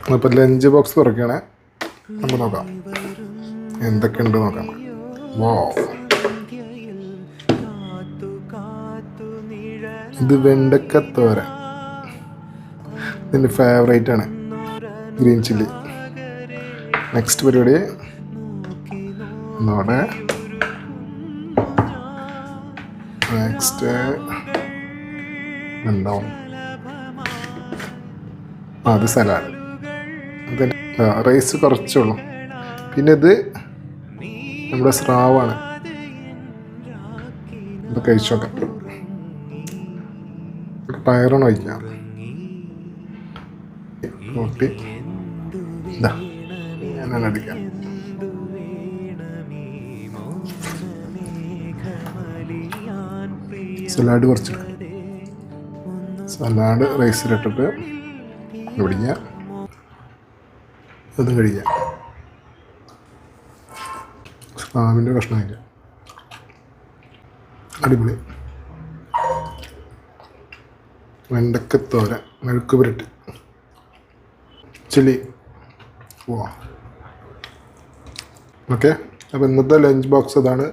അപ്പോൾ lunch box തുറക്കുകയാണ്. നമുക്ക് നോക്കാം എന്തൊക്കെയുണ്ട് നോക്കാം. വാവ്, ഇത് വെണ്ടക്കത്തോരൻ, ഇതിൻ്റെ ഫേവറേറ്റ് ആണ്, ഗ്രീൻ ചില്ലി. നെക്സ്റ്റ് പരിപാടി ഒന്നോടെ. നെക്സ്റ്റ് എന്താവും, അത് സലാഡ്. റൈസ് കുറച്ചുള്ളൂ. പിന്നെ ഇത് നമ്മുടെ സ്രാവാണ്, ഇത് കഴിച്ചു നോക്കാം. പയറാണ് വയ്ക്കാം. കൂട്ടി ഇതാ ഞാൻ അടിക്കാം. സലാഡ് കുറച്ചെടുക്കാം. സലാഡ് റൈസിലിട്ടിട്ട് പിടിക്കുക, അതും കഴിക്കാം. സ്രാവിൻ്റെ കഷ്ണം കഴിക്കാം. അടിപൊളി. വെണ്ടക്കത്തോരൻ, മെഴുക്ക് പുരട്ടി, ചില്ലി. ഓ, ഓക്കെ. അപ്പോൾ ഇന്നത്തെ ലഞ്ച് ബോക്സ് അതാണ്.